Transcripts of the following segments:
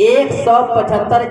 175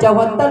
74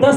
10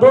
2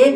1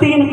3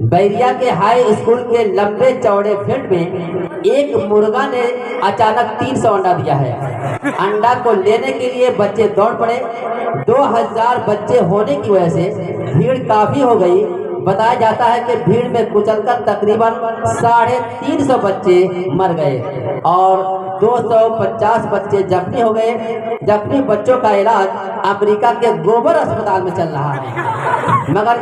बैरिया के high school के लंबे चौड़े फील्ड में एक मुर्गा ने अचानक 300 अंडा दिया है। अंडा को लेने के लिए बच्चे दौड़ पड़े। 2000 बच्चे होने की वजह से भीड़ काफी हो गई। बताया जाता है कि भीड़ में कुचलकर तकरीबन 350 बच्चे मर गए और 250 बच्चे जख्मी हो गए। जख्मी बच्चों का इलाज अमेरिका के गोबर अस्पताल में चल रहा है। मगर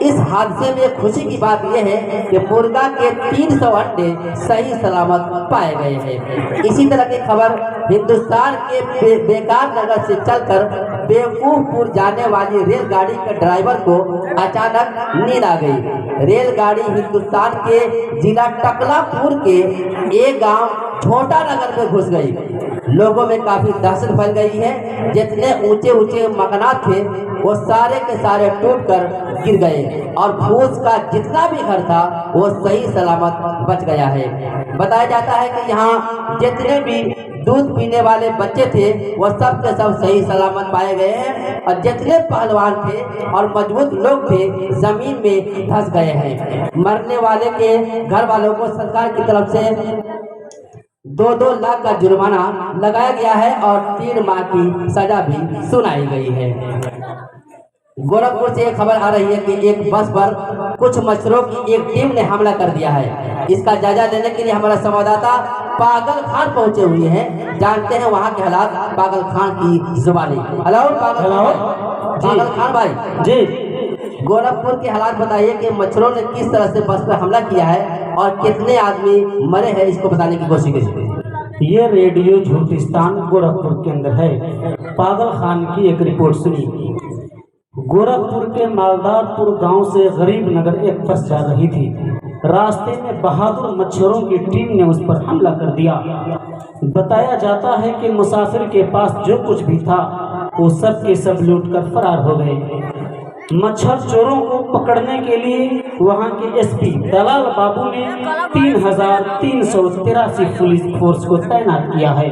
इस हादसे में खुशी की बात यह है कि मुर्गा के 300 अंडे सही सलामत पाए गए हैं। इसी तरह की खबर हिंदुस्तान के बेकार नगर से चलकर बेवकूफपुर जाने वाली रेलगाड़ी के ड्राइवर को अचानक नींद आ गई। रेलगाड़ी हिंदुस्तान के जिला टकलापुर के एक गांव छोटा नगर में घुस गई। लोगों में काफी दहशत फैल गई है। जितने ऊंचे ऊंचे मकानात थे वो सारे के सारे टूटकर गिर गए और फूस का जितना भी घर था वो सही सलामत बच गया है। बताया जाता है कि यहाँ जितने भी दूध पीने वाले बच्चे थे वो सब के सब सही सलामत पाए गए हैं और जितने पहलवान थे और मजबूत लोग थे जमीन में धंस गए हैं। मरने वाले के घर वालों को सरकार की तरफ से 2-2 लाख का जुर्माना लगाया गया है और 3 माह की सजा भी सुनाई गई है। गोरखपुर से एक खबर आ रही है कि एक बस पर कुछ मच्छरों की एक टीम ने हमला कर दिया है। इसका जायजा लेने के लिए हमारा संवाददाता पागल खान पहुंचे हुए हैं। जानते हैं वहां के हालात पागल खान की जुबानी। हेलो पागल खान भाई जी, गोरखपुर के हालात बताइए कि मच्छरों ने किस तरह से बस पर हमला किया है और कितने आदमी मरे हैं, इसको बताने की कोशिश कीजिए। ये रेडियो झूठिस्तान गोरखपुर के अंदर है। पागल खान की एक रिपोर्ट सुनिए। गोरखपुर के मालदारपुर गांव से गरीब नगर एक बस जा रही थी। रास्ते में बहादुर मच्छरों की टीम ने उस पर हमला कर दिया। बताया जाता है कि मुसाफिर के पास जो कुछ भी था वो सब के सब लूटकर फरार हो गए। मच्छर चोरों को पकड़ने के लिए वहां के एसपी दलाल बाबू ने 3383 पुलिस फोर्स को तैनात किया है।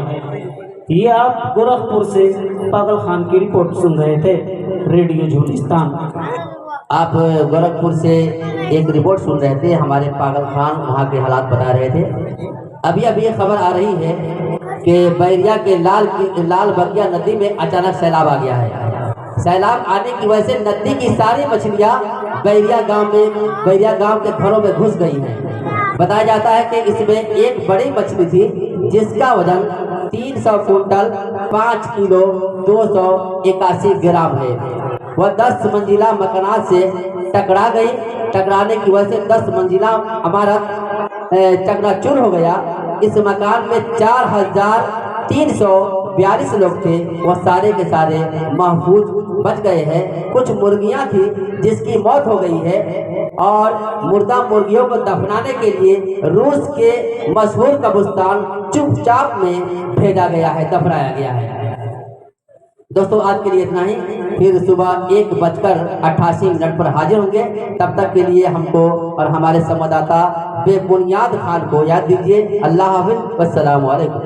ये आप गोरखपुर से पागल खान की रिपोर्ट सुन रहे थे, रेडियो झूठिस्तान। आप गोरखपुर से एक रिपोर्ट सुन रहे थे, हमारे पागल खान वहाँ के हालात बता रहे थे। अभी ये खबर आ रही है कि बैरिया के लाल बगिया नदी में अचानक सैलाब आ गया है। सैलाब आने की वजह से नदी की सारी मछलियाँ बैरिया गांव के घरों में घुस गई हैं। बताया जाता है कि इसमें एक बड़ी मछली थी जिसका वजन 300 कुंटल 5 किलो 281 ग्राम है। वह 10 मंजिला मकान से टकरा गई। टकराने की वजह से 10 मंजिला इमारत चकनाचूर हो गया। इस मकान में 4342 लोग थे, वो सारे के सारे महफूज बच गए हैं। कुछ मुर्गियां थी जिसकी मौत हो गई है और मुर्दा मुर्गियों को दफनाने के लिए रूस के मशहूर कब्रिस्तान चुपचाप में भेजा गया है, दफनाया गया है। दोस्तों आज के लिए इतना ही, फिर सुबह 1:88 पर हाजिर होंगे। तब तक के लिए हमको और हमारे संवाददाता बेबुनियाद खान को याद दीजिए। अल्लाह हाफिज़, वस्सलामु अलैकुम।